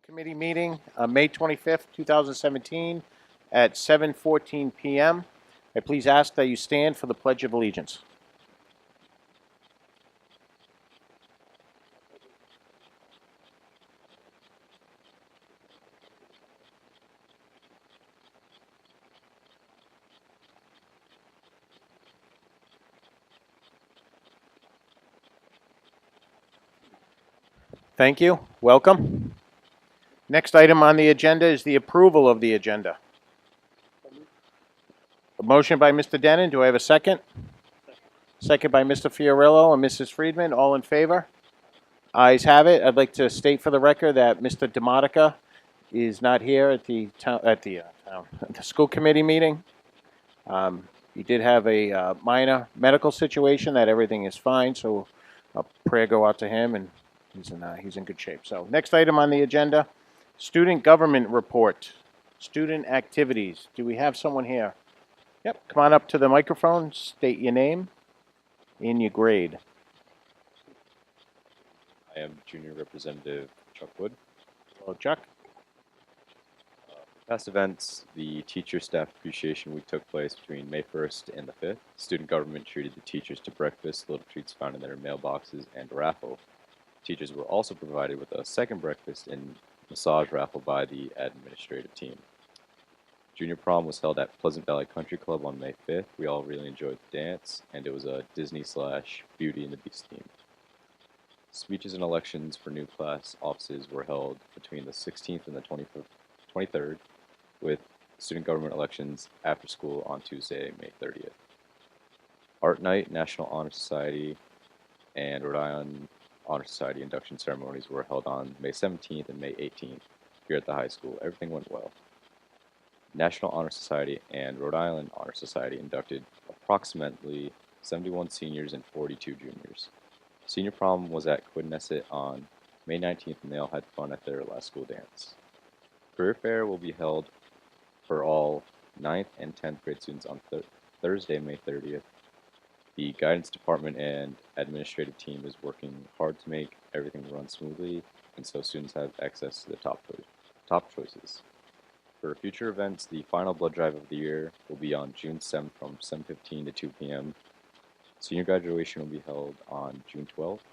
Committee meeting, May 25th, 2017, at 7:14 p.m. I please ask that you stand for the Pledge of Allegiance. Thank you. Welcome. Next item on the agenda is the approval of the agenda. A motion by Mr. Denon. Do I have a second? Second by Mr. Fiorillo and Mrs. Friedman. All in favor? Ayes have it. I'd like to state for the record that Mr. DeMonica is not here at the school committee meeting. He did have a minor medical situation that everything is fine, so a prayer go out to him, and he's in good shape. So next item on the agenda, student government report, student activities. Do we have someone here? Yep, come on up to the microphone, state your name and your grade. I am Junior Representative Chuck Wood. Hello, Chuck. Past events, the Teacher Staff Appreciation Week took place between May 1st and the 5th. Student government treated the teachers to breakfast, little treats found in their mailboxes, and a raffle. Teachers were also provided with a second breakfast and massage raffle by the administrative team. Junior prom was held at Pleasant Valley Country Club on May 5th. We all really enjoyed the dance, and it was a Disney/Beauty and the Beast theme. Speeches and elections for new class offices were held between the 16th and the 23rd, with student government elections after school on Tuesday, May 30th. Art Night, National Honor Society, and Rhode Island Honor Society induction ceremonies were held on May 17th and May 18th here at the high school. Everything went well. National Honor Society and Rhode Island Honor Society inducted approximately 71 seniors and 42 juniors. Senior prom was at Quidnesset on May 19th, and they all had fun at their last school dance. Career fair will be held for all 9th and 10th grade students on Thursday, May 30th. The guidance department and administrative team is working hard to make everything run smoothly, and so students have access to the top choices. For future events, the final blood drive of the year will be on June 7th from 7:15 to 2 p.m. Senior graduation will be held on June 12th,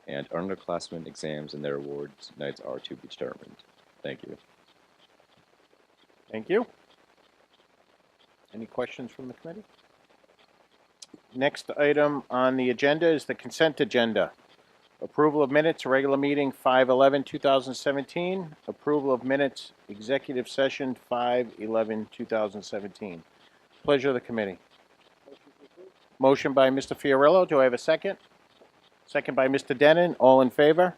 and underclassmen exams and their awards nights are to be determined. Thank you. Thank you. Any questions from the committee? Next item on the agenda is the consent agenda. Approval of minutes, regular meeting 5/11/2017. Approval of minutes, executive session 5/11/2017. Pleasure of the committee. Motion by Mr. Fiorillo. Do I have a second? Second by Mr. Denon. All in favor?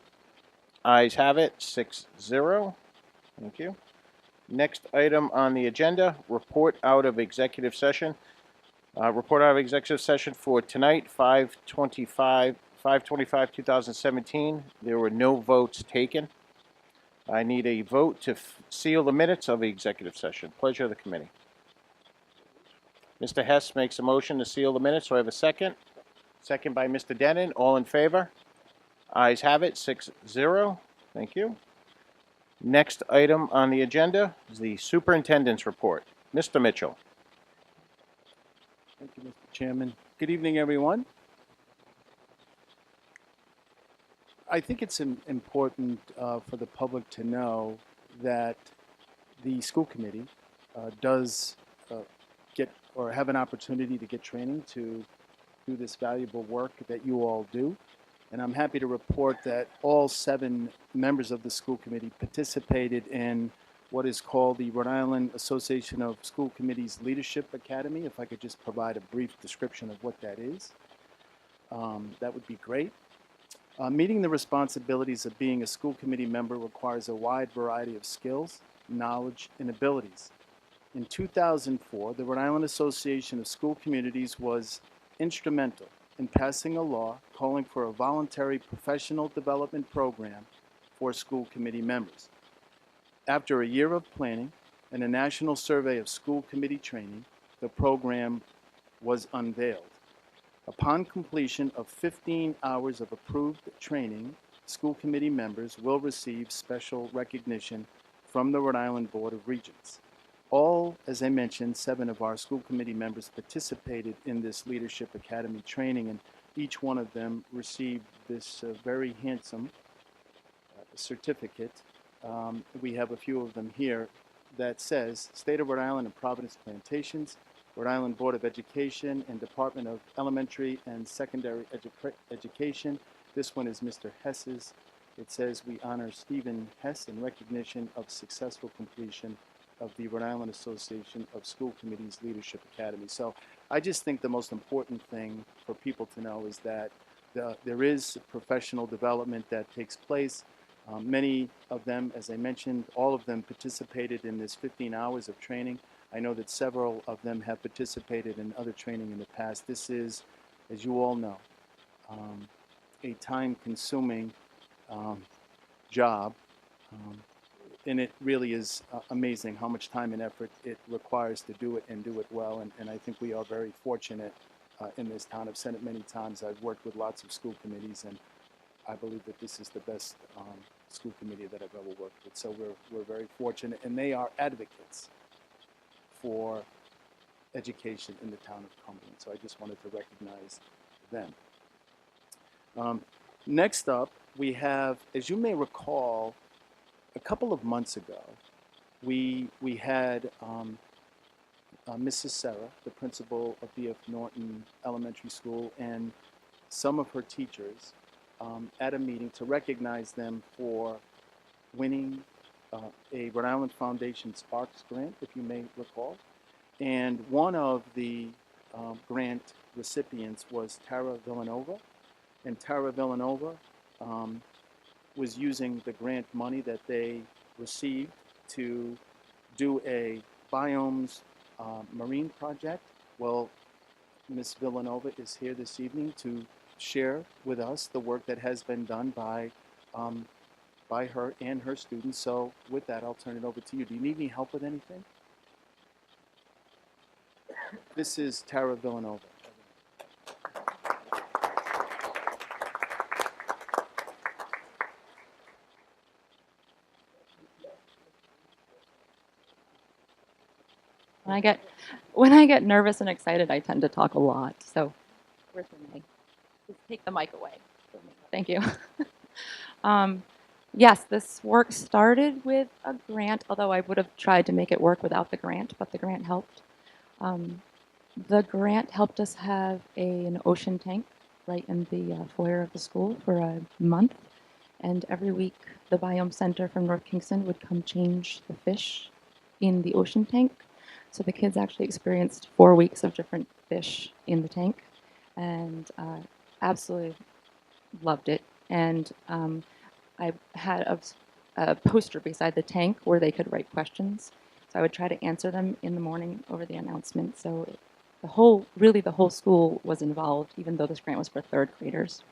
Ayes have it, 6-0. Thank you. Next item on the agenda, report out of executive session. Report out of executive session for tonight, 5/25/2017. There were no votes taken. I need a vote to seal the minutes of the executive session. Pleasure of the committee. Mr. Hess makes a motion to seal the minutes. Do I have a second? Second by Mr. Denon. All in favor? Ayes have it, 6-0. Thank you. Next item on the agenda is the superintendent's report. Mr. Mitchell. Thank you, Mr. Chairman. Good evening, everyone. I think it's important for the public to know that the school committee does get or have an opportunity to get training to do this valuable work that you all do. And I'm happy to report that all 7 members of the school committee participated in what is called the Rhode Island Association of School Committees Leadership Academy. If I could just provide a brief description of what that is, that would be great. Meeting the responsibilities of being a school committee member requires a wide variety of skills, knowledge, and abilities. In 2004, the Rhode Island Association of School Communities was instrumental in passing a law calling for a voluntary professional development program for school committee members. After a year of planning and a national survey of school committee training, the program was unveiled. Upon completion of 15 hours of approved training, school committee members will receive special recognition from the Rhode Island Board of Regents. All, as I mentioned, 7 of our school committee members participated in this Leadership Academy training, and each one of them received this very handsome certificate. We have a few of them here that says State of Rhode Island and Providence Plantations, Rhode Island Board of Education and Department of Elementary and Secondary Education. This one is Mr. Hess's. It says we honor Stephen Hess in recognition of successful completion of the Rhode Island Association of School Committees Leadership Academy. So I just think the most important thing for people to know is that there is professional development that takes place. Many of them, as I mentioned, all of them participated in this 15 hours of training. I know that several of them have participated in other training in the past. This is, as you all know, a time-consuming job, and it really is amazing how much time and effort it requires to do it and do it well, and I think we are very fortunate in this town. I've said it many times. I've worked with lots of school committees, and I believe that this is the best school committee that I've ever worked with. So we're very fortunate, and they are advocates for education in the town of Cumberland. So I just wanted to recognize them. Next up, we have, as you may recall, a couple of months ago, we had Mrs. Serra, the principal of B.F. Norton Elementary School, and some of her teachers at a meeting to recognize them for winning a Rhode Island Foundation Sparks grant, if you may recall. And one of the grant recipients was Tara Villanova. And Tara Villanova was using the grant money that they received to do a biomes marine project. Well, Ms. Villanova is here this evening to share with us the work that has been done by her and her students. So with that, I'll turn it over to you. Do you need any help with anything? This is Tara Villanova. When I get nervous and excited, I tend to talk a lot. So, where's Renee? Just take the mic away. Thank you. Yes, this work started with a grant, although I would have tried to make it work without the grant, but the grant helped. The grant helped us have an ocean tank right in the foyer of the school for a month. And every week, the Biome Center from North Kingston would come change the fish in the ocean tank. So the kids actually experienced 4 weeks of different fish in the tank, and absolutely loved it. And I had a poster beside the tank where they could write questions. So I would try to answer them in the morning over the announcement. So the whole school was involved, even though this grant was for 3rd graders.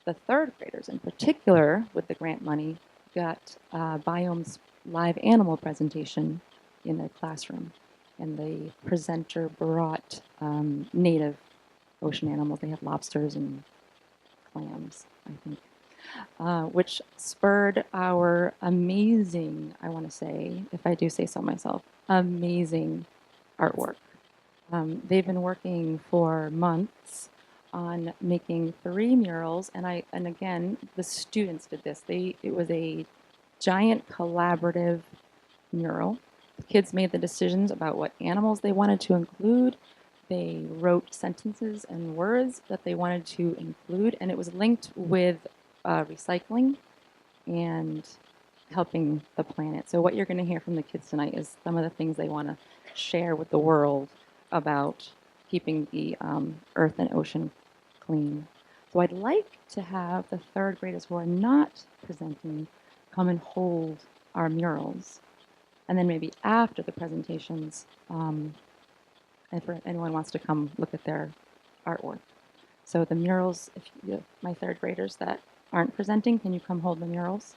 The 3rd graders in particular, with the grant money, got Biome's live animal presentation in their classroom. And the presenter brought native ocean animals. They had lobsters and clams, I think, which spurred our amazing, I want to say, if I do say so myself, amazing artwork. They've been working for months on making 3 murals, and again, the students did this. It was a giant collaborative mural. The kids made the decisions about what animals they wanted to include. They wrote sentences and words that they wanted to include, and it was linked with recycling and helping the planet. So what you're going to hear from the kids tonight is some of the things they want to share with the world about keeping the earth and ocean clean. So I'd like to have the 3rd graders who are not presenting come and hold our murals. And then maybe after the presentations, if anyone wants to come look at their artwork. So the murals, my 3rd graders that aren't presenting, can you come hold the murals?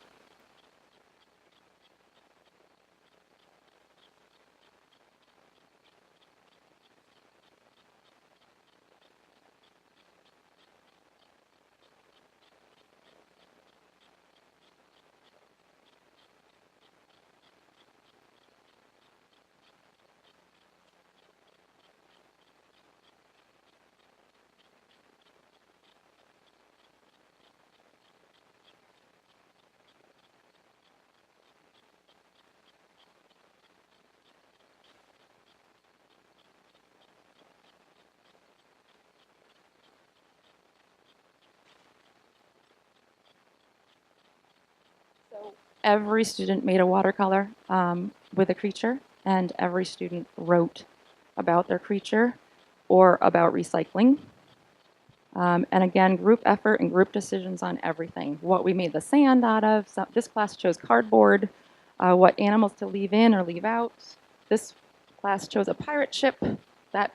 every student made a watercolor with a creature, and every student wrote about their creature or about recycling. And again, group effort and group decisions on everything. What we made the sand out of. So this class chose cardboard. What animals to leave in or leave out. This class chose a pirate ship. That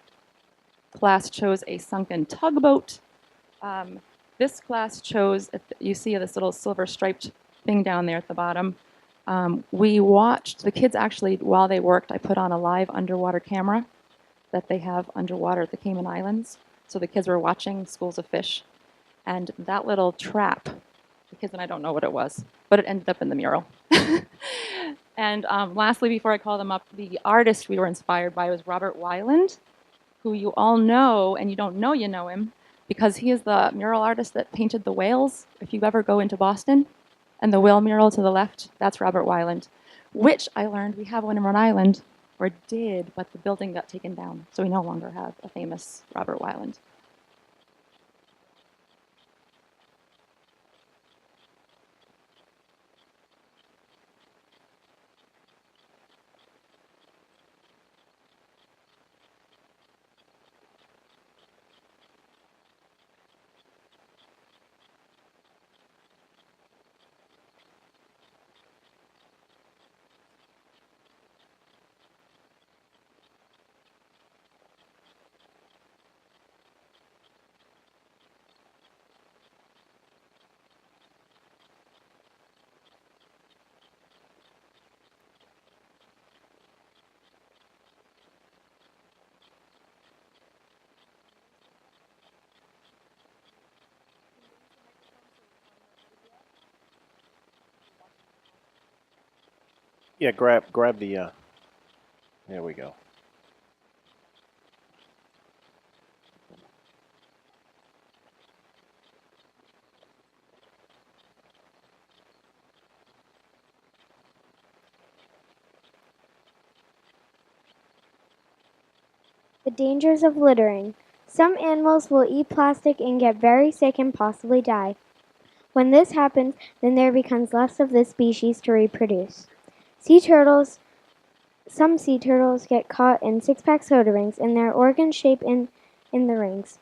class chose a sunken tugboat. This class chose, if you see this little silver striped thing down there at the bottom. We watched, the kids actually, while they worked, I put on a live underwater camera that they have underwater at the Cayman Islands. So the kids were watching schools of fish. And that little trap, the kids and I don't know what it was, but it ended up in the mural. And lastly, before I call them up, the artist we were inspired by was Robert Weiland, who you all know, and you don't know you know him, because he is the mural artist that painted the whales. If you ever go into Boston, and the whale mural to the left, that's Robert Weiland, which I learned we have one in Rhode Island, or did, but the building got taken down, so we no longer have a famous Robert Weiland. Yeah, grab the. There we go. The dangers of littering. Some animals will eat plastic and get very sick and possibly die. When this happens, then there becomes less of this species to reproduce. Sea turtles. Some sea turtles get caught in six-pack soda rings and their organs shape in the rings.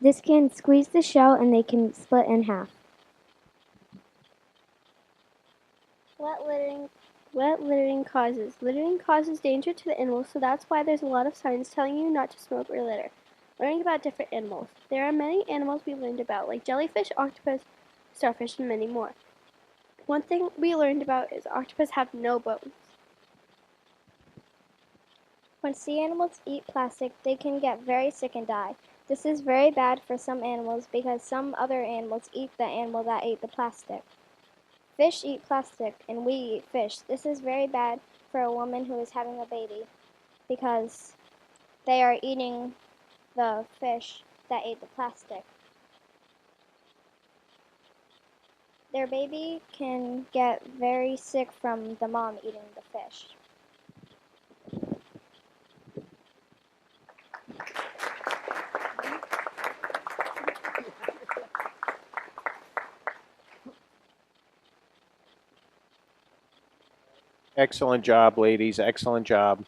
This can squeeze the shell and they can split in half. What littering causes. Littering causes danger to the animals, so that's why there's a lot of signs telling you not to smoke or litter. Learning about different animals. There are many animals we learned about, like jellyfish, octopus, starfish, and many more. One thing we learned about is octopus have no bones. When sea animals eat plastic, they can get very sick and die. This is very bad for some animals because some other animals eat the animal that ate the plastic. Fish eat plastic and we eat fish. This is very bad for a woman who is having a baby because they are eating the fish that ate the plastic. Their baby can get very sick from the mom eating the fish. Excellent job, ladies. Excellent job.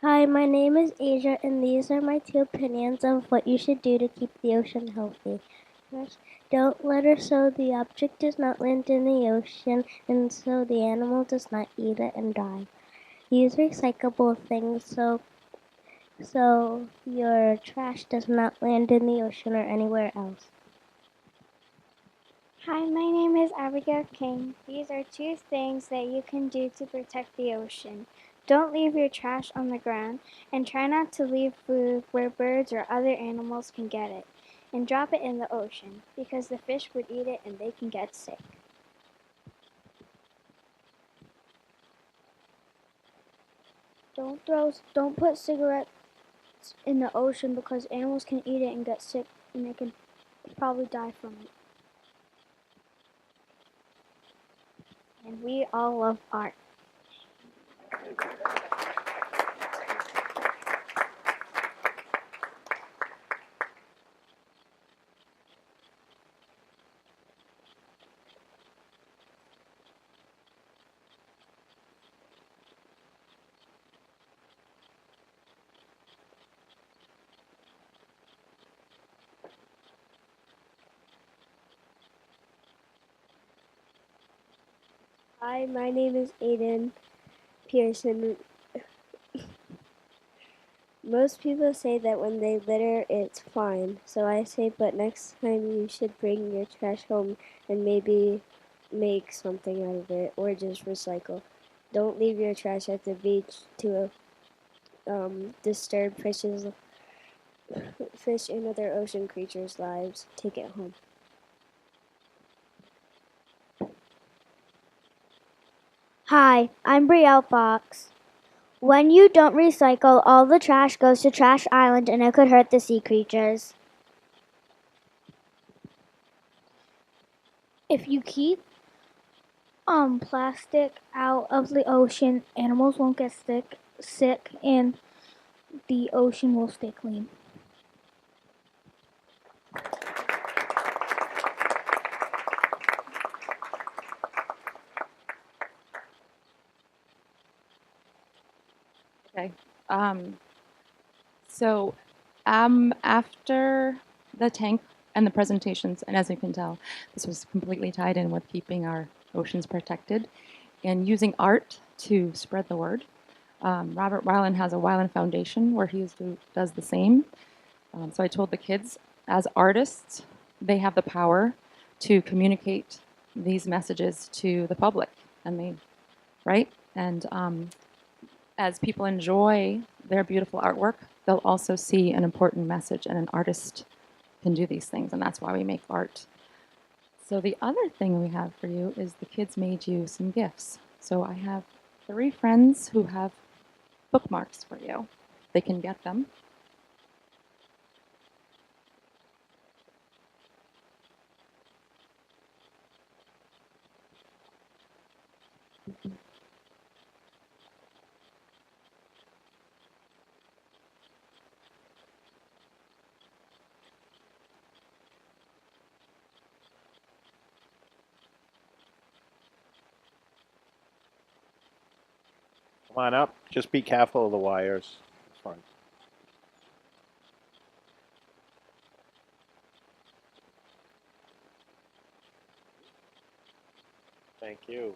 Hi, my name is Asia, and these are my 2 opinions of what you should do to keep the ocean healthy. First, don't litter so the object does not land in the ocean and so the animal does not eat it and die. Use recyclable things so your trash does not land in the ocean or anywhere else. Hi, my name is Abigail King. These are 2 things that you can do to protect the ocean. Don't leave your trash on the ground, and try not to leave food where birds or other animals can get it. And drop it in the ocean, because the fish would eat it and they can get sick. Don't put cigarettes in the ocean because animals can eat it and get sick and they can probably die from it. And we all love art. Hi, my name is Aiden Pearson. Most people say that when they litter, it's fine. So I say, but next time you should bring your trash home and maybe make something out of it or just recycle. Don't leave your trash at the beach to disturb fish and other ocean creatures' lives. Take it home. Hi, I'm Brielle Fox. When you don't recycle, all the trash goes to Trash Island and it could hurt the sea creatures. If you keep plastic out of the ocean, animals won't get sick and the ocean will stay clean. Okay. Um, so after the tank and the presentations, and as you can tell, this was completely tied in with keeping our oceans protected and using art to spread the word. Robert Weiland has a Weiland Foundation where does the same. So I told the kids, as artists, they have the power to communicate these messages to the public, and right? And as people enjoy their beautiful artwork, they'll also see an important message, and an artist can do these things, and that's why we make art. So the other thing we have for you is the kids made you some gifts. So I have 3 friends who have bookmarks for you. They can get them. Come on up. Just be careful of the wires. It's fine. Thank you.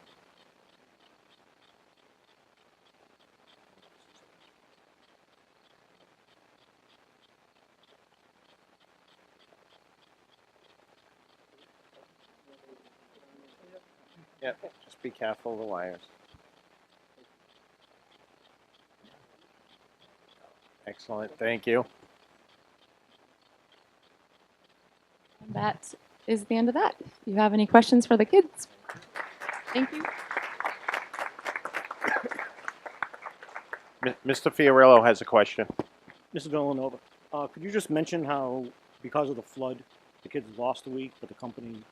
Yep. Just be careful of the wires. Excellent. Thank you. And that is the end of that. If you have any questions for the kids, thank you. Mr. Fiorillo has a question. Mrs. Villanova, could you just mention how, because of the flood, the kids lost a week, but the company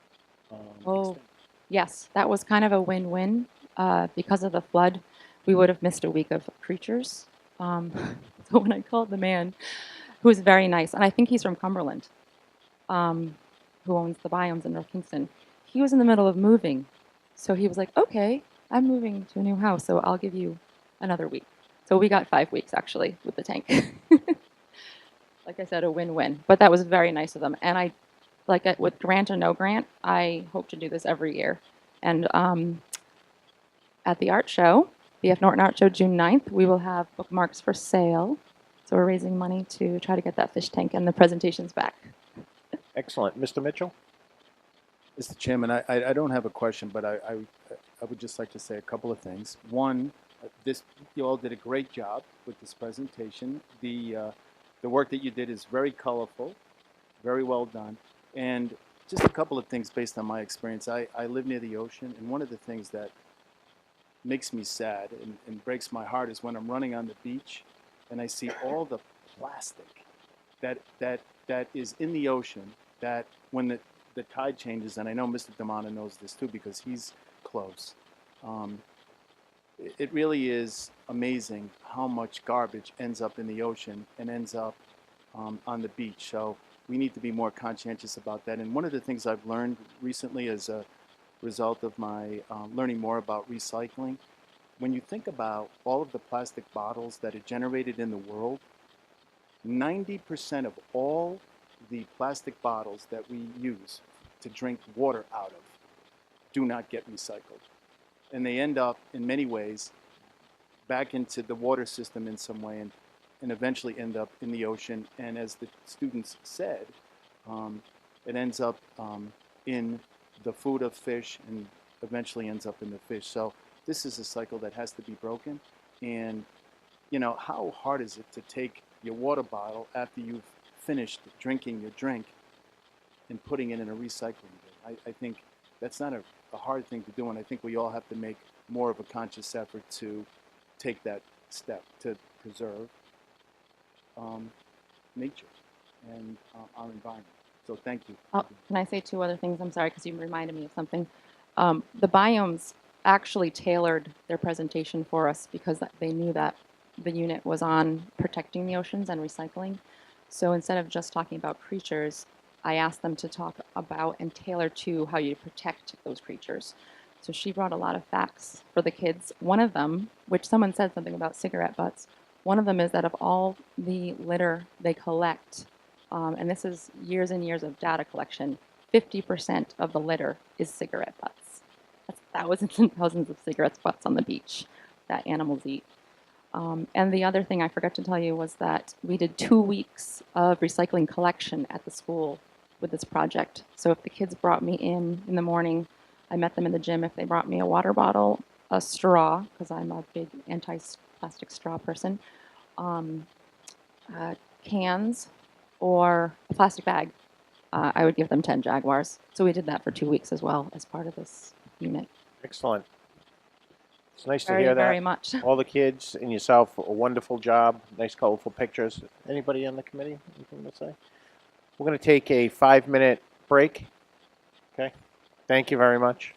extended? Yes, that was kind of a win-win. Because of the flood, we would have missed a week of creatures. So when I called the man, who was very nice, and I think he's from Cumberland, who owns the biomes in North Kingston, he was in the middle of moving. So he was like, okay, I'm moving to a new house, so I'll give you another week. So we got 5 weeks, actually, with the tank. Like I said, a win-win. But that was very nice of them. And with grant or no grant, I hope to do this every year. And at the art show, BF Norton Art Show, June 9th, we will have bookmarks for sale. So we're raising money to try to get that fish tank and the presentations back. Excellent. Mr. Mitchell? Mr. Chairman, I don't have a question, but I would just like to say a couple of things. One, you all did a great job with this presentation. The work that you did is very colorful, very well done. And just a couple of things based on my experience. I live near the ocean, and one of the things that makes me sad and breaks my heart is when I'm running on the beach and I see all the plastic that is in the ocean, that when the tide changes, and I know Mr. Damana knows this too because he's close, it really is amazing how much garbage ends up in the ocean and ends up on the beach. So we need to be more conscientious about that. And one of the things I've learned recently as a result of my learning more about recycling, when you think about all of the plastic bottles that are generated in the world, 90% of all the plastic bottles that we use to drink water out of do not get recycled. and they end up in many ways back into the water system in some way, and eventually end up in the ocean. And as the students said, it ends up in the food of fish and eventually ends up in the fish. So this is a cycle that has to be broken. And you know, how hard is it to take your water bottle after you've finished drinking your drink and putting it in a recycling bin? I think that's not a hard thing to do, and I think we all have to make more of a conscious effort to take that step to preserve nature and our environment. So thank you. Oh, can I say two other things? I'm sorry, because you reminded me of something. The biomes actually tailored their presentation for us because they knew that the unit was on protecting the oceans and recycling. So instead of just talking about creatures, I asked them to talk about and tailor to how you protect those creatures. So she brought a lot of facts for the kids. One of them, which someone said something about cigarette butts, one of them is that of all the litter they collect, and this is years and years of data collection, 50% of the litter is cigarette butts. That's thousands and thousands of cigarette butts on the beach that animals eat. And the other thing I forgot to tell you was that we did 2 weeks of recycling collection at the school with this project. So if the kids brought me in the morning, I met them in the gym. If they brought me a water bottle, a straw, because I'm a big anti-plastic straw person, cans, or a plastic bag, I would give them 10 Jaguars. So we did that for 2 weeks as well as part of this unit. Excellent. It's nice to Very, hear that. very much. All the kids and yourself, a wonderful job. Nice, colorful pictures. Anybody on the committee? Anything to say? We're going to take a 5-minute break. Okay. Thank you very much.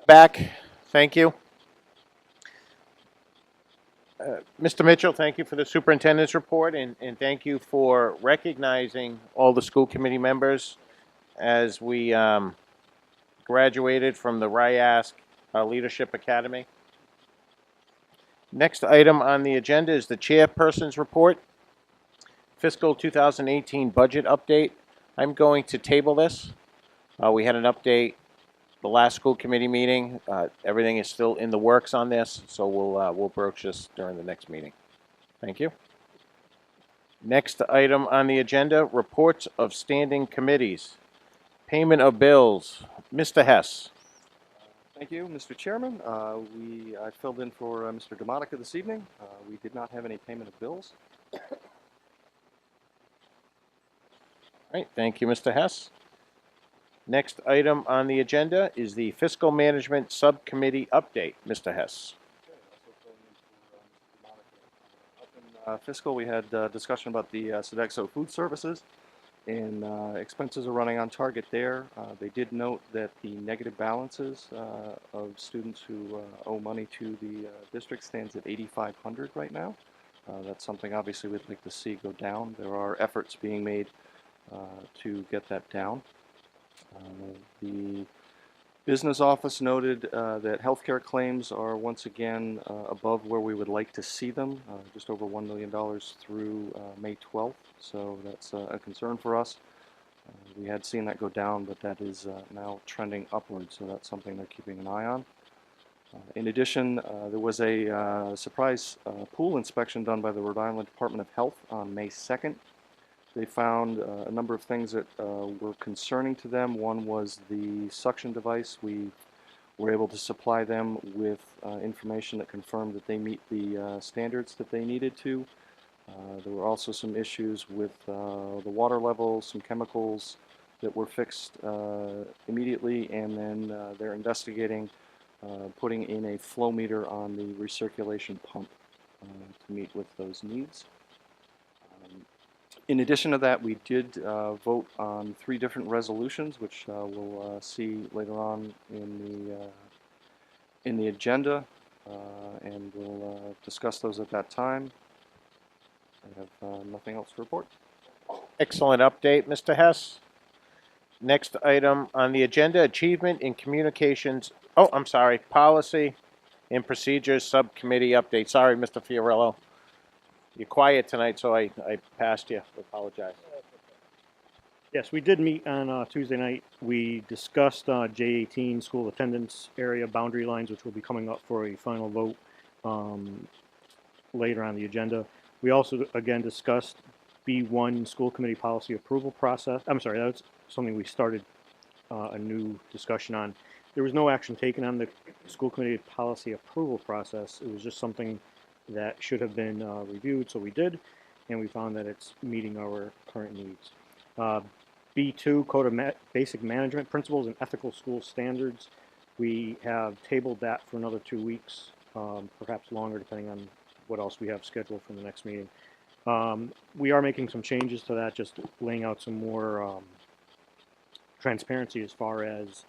Back. Thank you. Mr. Mitchell, thank you for the superintendent's report, and thank you for recognizing all the school committee members as we graduated from the RIASC Leadership Academy. Next item on the agenda is the chairperson's report, fiscal 2018 budget update. I'm going to table this. We had an update the last school committee meeting. Everything is still in the works on this, so we'll broach this during the next meeting. Thank you. Next item on the agenda, reports of standing committees. Payment of bills. Mr. Hess. Thank you, Mr. Chairman. I filled in for Mr. DeMonica this evening. We did not have any payment of bills. All right, thank you, Mr. Hess. Next item on the agenda is the Fiscal Management Subcommittee update. Mr. Hess. Fiscal, we had discussion about the Sodexo food services, and expenses are running on target there. They did note that the negative balances of students who owe money to the district stands at 8,500 right now. That's something obviously we'd like to see go down. There are efforts being made to get that down. The business office noted that healthcare claims are once again above where we would like to see them, just over $1 million through May 12th, so that's a concern for us. We had seen that go down, but that is now trending upward, so that's something they're keeping an eye on. In addition, there was a surprise pool inspection done by the Rhode Island Department of Health on May 2nd. They found a number of things that were concerning to them. One was the suction device. We were able to supply them with information that confirmed that they meet the standards that they needed to. There were also some issues with the water level, some chemicals that were fixed immediately, and then they're investigating putting in a flow meter on the recirculation pump to meet with those needs. In addition to that, we did vote on 3 different resolutions, which we'll see later on in the agenda, and we'll discuss those at that time. I have nothing else to report. Excellent update, Mr. Hess. Next item on the agenda, achievement in communications. Oh, I'm sorry, policy and Procedures Subcommittee update. Sorry, Mr. Fiorillo. You're quiet tonight, so I passed you. I apologize. Yes, we did meet on Tuesday night. We discussed J18 school attendance area boundary lines, which will be coming up for a final vote later on the agenda. We also, again, discussed B1 school committee policy approval process. I'm sorry, that's something we started a new discussion on. There was no action taken on the school committee policy approval process. It was just something that should have been reviewed, so we did, and we found that it's meeting our current needs. B2, Code of Basic Management Principles and Ethical School Standards. We have tabled that for another 2 weeks, perhaps longer, depending on what else we have scheduled for the next meeting. We are making some changes to that, just laying out some more transparency as far as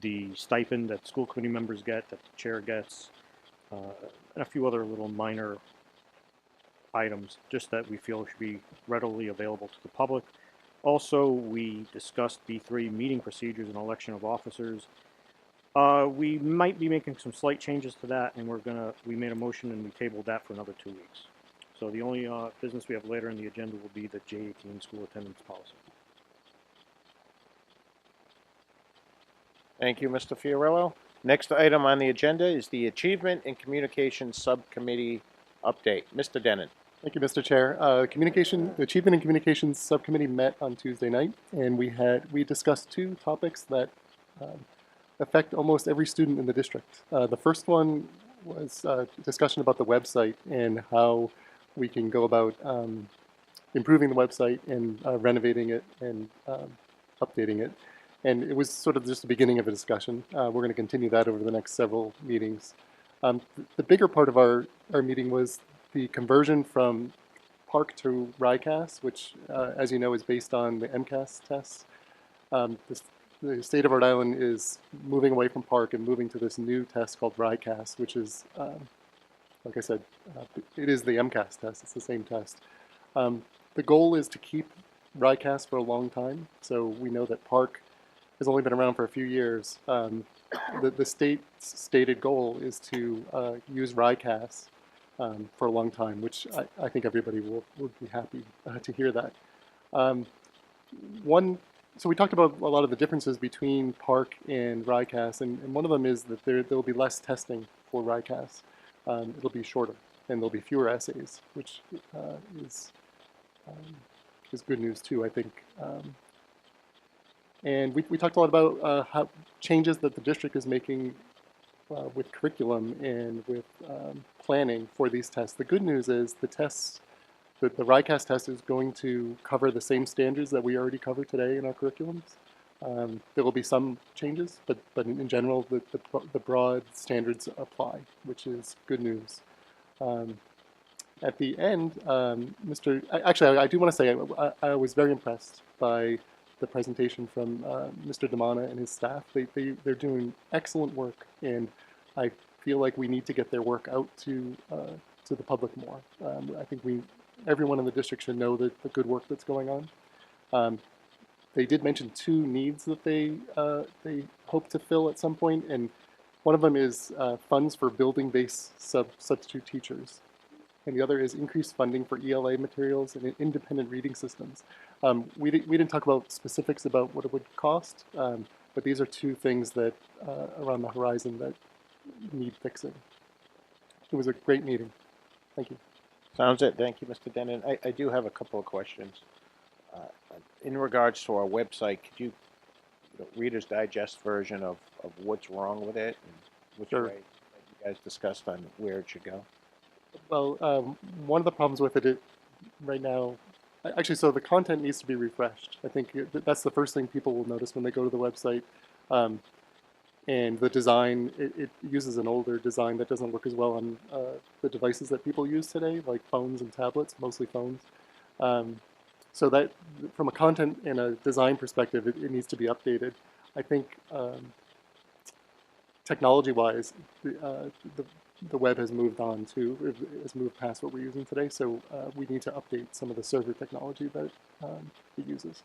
the stipend that school committee members get, that the chair gets, and a few other little minor items, just that we feel should be readily available to the public. Also, we discussed B3 meeting procedures and election of officers. We might be making some slight changes to that, and we made a motion and we tabled that for another 2 weeks. So the only business we have later in the agenda will be the J18 school attendance policy. Thank you, Mr. Fiorillo. Next item on the agenda is the Achievement and Communications Subcommittee update. Mr. Denon. Thank you, Mr. Chair. The Achievement and Communications Subcommittee met on Tuesday night, and we discussed two topics that affect almost every student in the district. The first one was discussion about the website and how we can go about improving the website and renovating it and updating it. And it was sort of just the beginning of a discussion. We're going to continue that over the next several meetings. The bigger part of our meeting was the conversion from PARC to RICAS, which, as you know, is based on the MCAS tests. The state of Rhode Island is moving away from PARC and moving to this new test called RICAS, which is, like I said, it is the MCAS test. It's the same test. The goal is to keep RICAS for a long time. So we know that PARC has only been around for a few years. The state's stated goal is to use RICAS for a long time, which I think everybody would be happy to hear that. So we talked about a lot of the differences between PARC and RICAS, and one of them is that there will be less testing for RICAS. It'll be shorter, and there'll be fewer essays, which is good news too, I think. And we talked a lot about how changes that the district is making with curriculum and with planning for these tests. The good news is the tests, the RICAS test is going to cover the same standards that we already cover today in our curriculums. There will be some changes, but in general, the broad standards apply, which is good news. At the end, actually, I do want to say I was very impressed by the presentation from Mr. Damana and his staff. They're doing excellent work, and I feel like we need to get their work out to the public more. I think everyone in the district should know the good work that's going on. They did mention two needs that they hope to fill at some point, and one of them is funds for building-based substitute teachers, and the other is increased funding for ELA materials and independent reading systems. We didn't talk about specifics about what it would cost, but these are two things that are on the horizon that need fixing. It was a great meeting. Thank you. Sounds it. Thank you, Mr. Denon. I do have a couple of questions. In regards to our website, could you Reader's Digest version of what's wrong with it and which Sure. way that you guys discussed on where it should go? Well, one of the problems with it right now, actually, so the content needs to be refreshed. I think that's the first thing people will notice when they go to the website. And the design, it uses an older design that doesn't work as well on the devices that people use today, like phones and tablets, mostly phones. So that, from a content and a design perspective, it needs to be updated. I think technology-wise, the web has moved on to, has moved past what we're using today, so we need to update some of the server technology that it uses.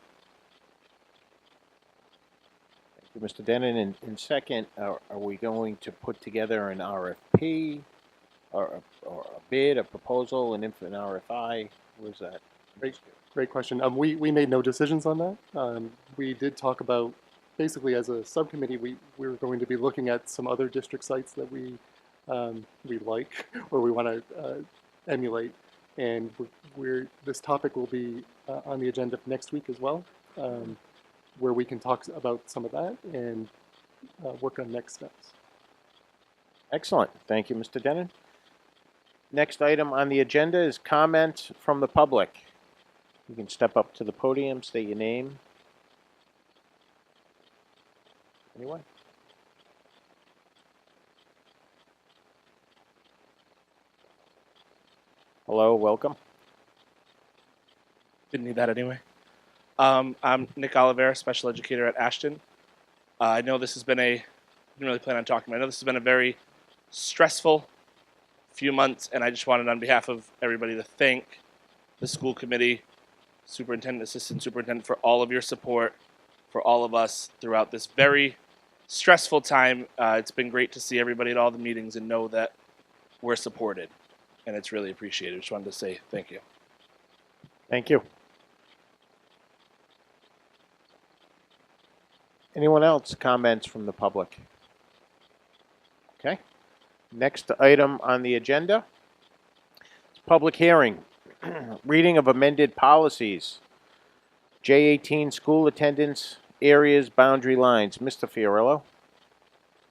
Mr. Denon, in second, are we going to put together an RFP or a bid, a proposal, an RFI? What is that? Great question. We made no decisions on that. We did talk about, basically as a subcommittee, we're going to be looking at some other district sites that we like or we want to emulate, and this topic will be on the agenda for next week as well, where we can talk about some of that and work on next steps. Excellent. Thank you, Mr. Denon. Next item on the agenda is comment from the public. You can step up to the podium, state your name. Anyone? Hello, welcome. Didn't need that anyway. I'm Nick Oliveira, special educator at Ashton. I know this has been didn't really plan on talking, but I know this has been a very stressful few months, and I just wanted on behalf of everybody to thank the school committee, superintendent, assistant superintendent, for all of your support for all of us throughout this very stressful time. It's been great to see everybody at all the meetings and know that we're supported, and it's really appreciated. Just wanted to say thank you. Thank you. Anyone else? Comments from the public? Okay. Next item on the agenda is public hearing. Reading of amended policies. J18 school attendance areas, boundary lines. Mr. Fiorillo.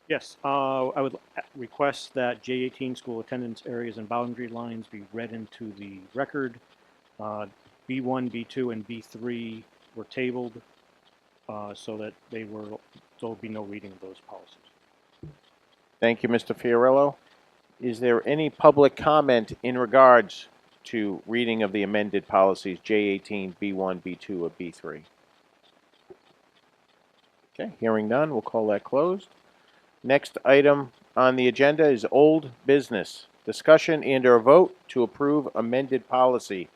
Yes, I would request that J18 school attendance areas and boundary lines be read into the record. B1, B2, and B3 were tabled so that there'll be no reading of those policies. Thank you, Mr. Fiorillo. Is there any public comment in regards to reading of the amended policies J18, B1, B2, or B3? Okay, hearing none, we'll call that closed. Next item on the agenda is old business. Discussion and/or vote to approve amended policy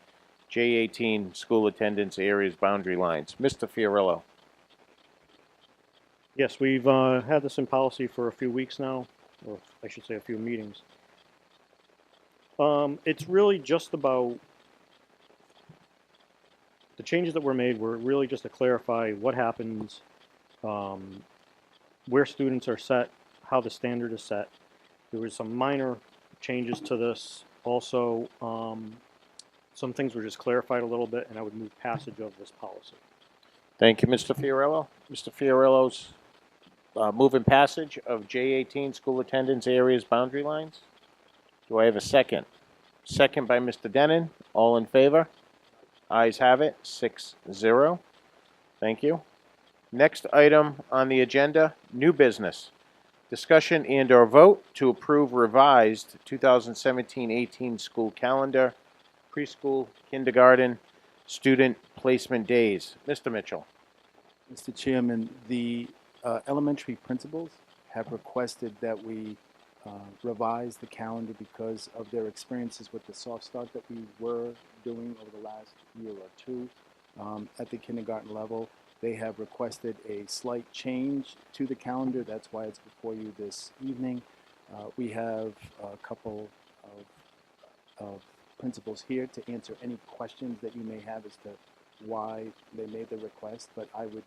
J18 school attendance areas boundary lines. Mr. Fiorillo. Yes, we've had this in policy for a few weeks now, or I should say a few meetings. It's really just about the changes that were made were really just to clarify what happens, where students are set, how the standard is set. There was some minor changes to this. Also, some things were just clarified a little bit, and I would move passage of this policy. Thank you, Mr. Fiorillo. Mr. Fiorillo's moving passage of J18 school attendance areas boundary lines. Do I have a second? Second by Mr. Denon. All in favor? Ayes have it, 6-0. Thank you. Next item on the agenda, new business. Discussion and/or vote to approve revised 2017-18 school calendar, preschool, kindergarten, student placement days. Mr. Mitchell. Mr. Chairman, the elementary principals have requested that we revise the calendar because of their experiences with the soft start that we were doing over the last year or two at the kindergarten level. They have requested a slight change to the calendar. That's why it's before you this evening. We have a couple of principals here to answer any questions that you may have as to why they made the request, but I would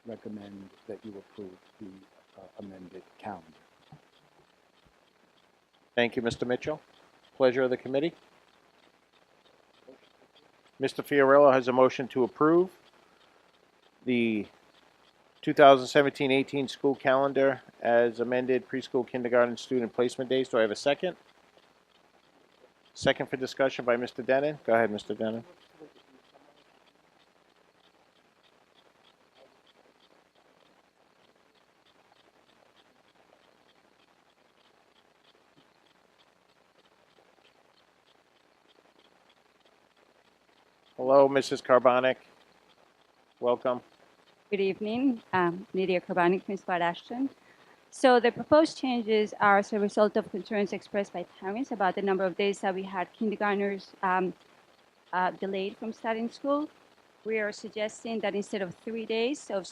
recommend that you approve the amended calendar. Thank you, Mr. Mitchell. Pleasure of the committee. Mr. Fiorillo has a motion to approve the 2017-18 school calendar as amended preschool, kindergarten, student placement days. Do I have a second? Second for discussion by Mr. Denon. Go ahead, Mr. Denon. Hello, Mrs. Carbonic. Welcome. Good evening. Lydia Carbonic, Principal at Ashton. So the proposed changes are as a result of concerns expressed by parents about the number of days that we had kindergartners delayed from starting school. we are suggesting that instead of 3 days of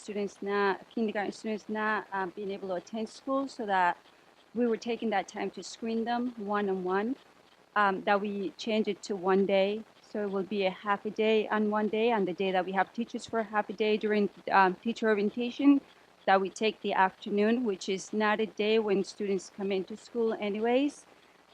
kindergarten students not being able to attend school, so that we were taking that time to screen them one-on-one, that we change it to 1 day. So it will be a half a day on 1 day, on the day that we have teachers for a half a day during teacher orientation, that we take the afternoon, which is not a day when students come into school anyways.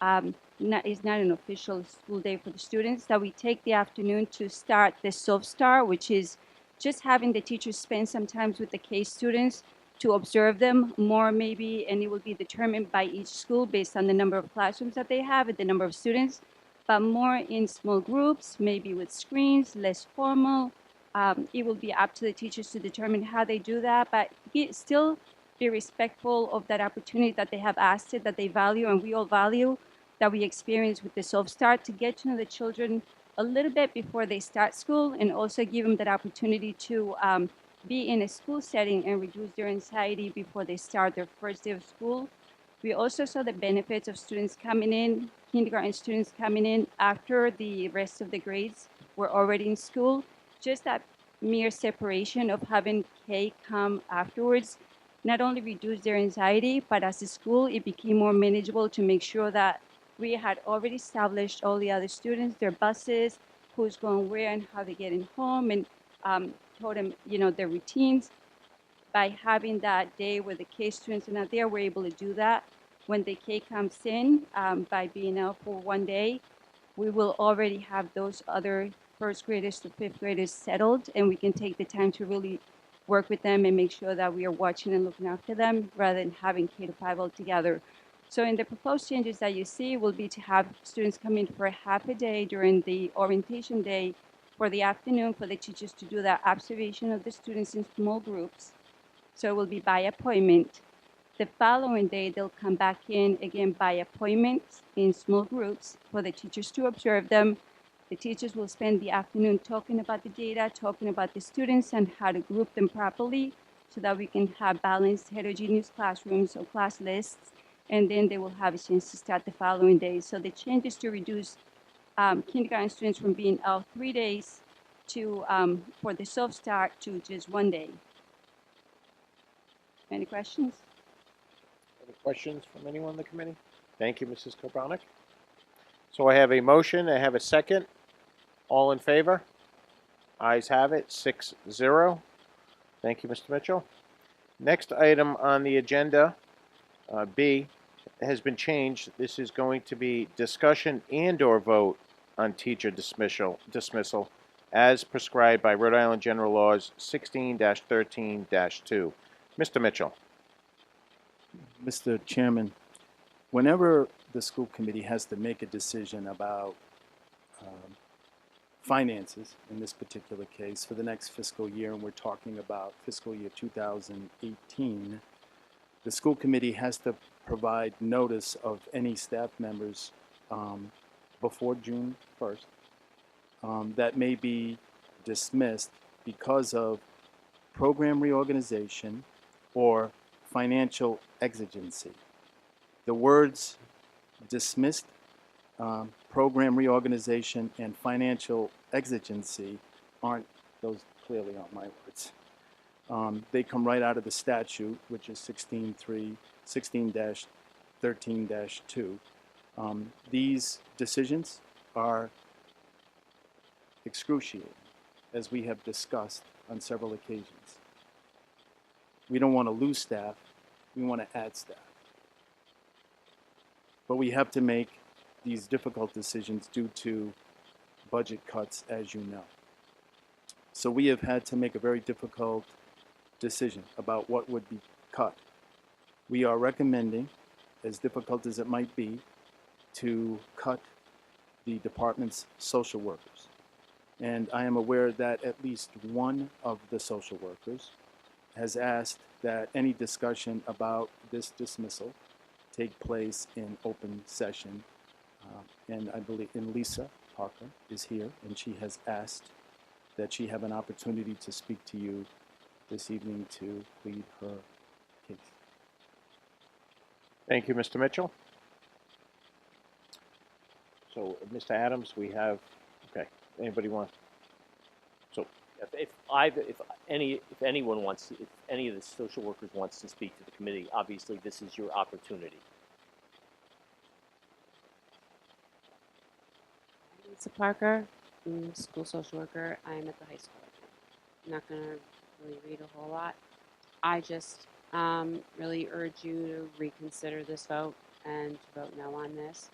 It's not an official school day for the students, that we take the afternoon to start the self-start, which is just having the teachers spend some time with the K students to observe them more maybe, and it will be determined by each school based on the number of classrooms that they have and the number of students, but more in small groups, maybe with screens, less formal. It will be up to the teachers to determine how they do that, but still be respectful of that opportunity that they have asked it, that they value and we all value, that we experience with the self-start, to get to know the children a little bit before they start school, and also give them that opportunity to be in a school setting and reduce their anxiety before they start their first day of school. We also saw the benefits of students coming in, kindergarten students coming in after the rest of the grades were already in school. Just that mere separation of having K come afterwards not only reduced their anxiety, but as a school, it became more manageable to make sure that we had already established all the other students, their buses, who's going where and how they get in home, and told them, their routines. By having that day where the K students are not there, we're able to do that. When the K comes in, by being out for 1 day, we will already have those other first graders to fifth graders settled, and we can take the time to really work with them and make sure that we are watching and looking after them rather than having K to 5 altogether. So in the proposed changes that you see will be to have students come in for a half a day during the orientation day, for the afternoon for the teachers to do that observation of the students in small groups. So it will be by appointment. The following day, they'll come back in again by appointment in small groups for the teachers to observe them. The teachers will spend the afternoon talking about the data, talking about the students and how to group them properly, so that we can have balanced heterogeneous classrooms or class lists, and then they will have a chance to start the following day. So the change is to reduce kindergarten students from being out 3 days to for the self-start to just 1 day. Any questions? Any questions from anyone on the committee? Thank you, Mrs. Kobranek. So I have a motion, I have a second. All in favor? Ayes have it, 6-0. Thank you, Mr. Mitchell. Next item on the agenda, B, has been changed. This is going to be discussion and/or vote on teacher dismissal as prescribed by Rhode Island General Laws 16-13-2. Mr. Mitchell. Mr. Chairman, whenever the school committee has to make a decision about finances, in this particular case, for the next fiscal year, and we're talking about fiscal year 2018, the school committee has to provide notice of any staff members before June 1st that may be dismissed because of program reorganization or financial exigency. The words dismissed, program reorganization, and financial exigency aren't, those clearly aren't my words. They come right out of the statute, which is 16-13-2. These decisions are excruciating, as we have discussed on several occasions. We don't want to lose staff, we want to add staff. But we have to make these difficult decisions due to budget cuts, as you know. So we have had to make a very difficult decision about what would be cut. We are recommending, as difficult as it might be, to cut the department's social workers. And I am aware that at least one of the social workers has asked that any discussion about this dismissal take place in open session. And I believe Lisa Parker is here, and she has asked that she have an opportunity to speak to you this evening to plead her case. Thank you, Mr. Mitchell. So, Mr. Adams, we have, okay, anybody want? So, If anyone wants to, if any of the social workers wants to speak to the committee, obviously this is your opportunity. Lisa Parker, school social worker. I'm at the high school. I'm not going to really read a whole lot. I just really urge you to reconsider this vote and to vote no on this.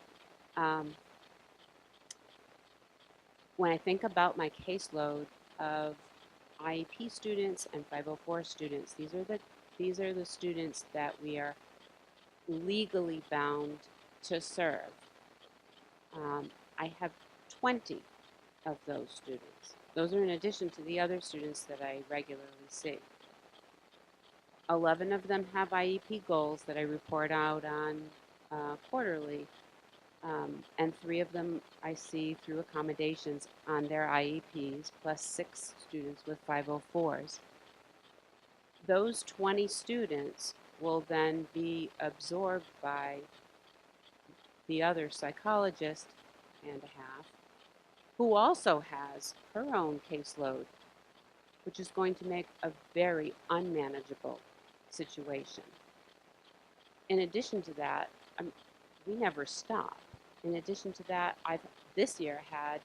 When I think about my caseload of IEP students and 504 students, these are the students that we are legally bound to serve. I have 20 of those students. Those are in addition to the other students that I regularly see. 11 of them have IEP goals that I report out on quarterly, and 3 of them I see through accommodations on their IEPs, plus 6 students with 504s. Those 20 students will then be absorbed by the other psychologist and a half, who also has her own caseload, which is going to make a very unmanageable situation. In addition to that, we never stop. In addition to that, I've this year had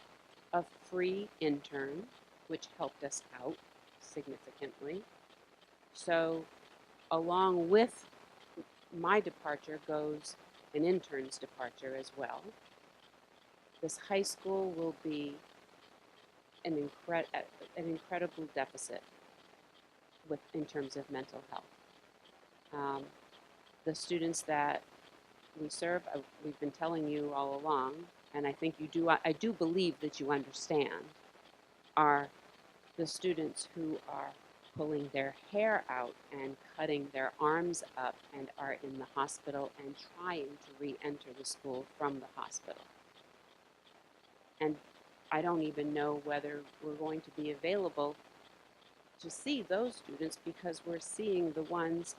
a free intern, which helped us out significantly. So along with my departure goes an intern's departure as well. This high school will be an incredible deficit in terms of mental health. The students that we serve, we've been telling you all along, and I think you do. I do believe that you understand, are the students who are pulling their hair out and cutting their arms up and are in the hospital and trying to re-enter the school from the hospital. And I don't even know whether we're going to be available to see those students because we're seeing the ones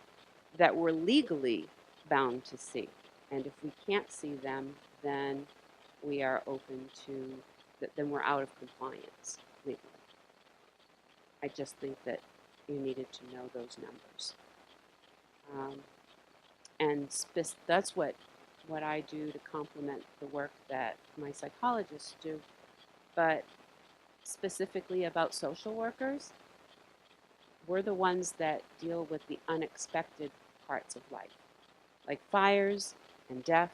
that we're legally bound to see. And if we can't see them, then we are open to, then we're out of compliance legally. I just think that you needed to know those numbers. And that's what I do to complement the work that my psychologists do. But specifically about social workers, we're the ones that deal with the unexpected parts of life, like fires and death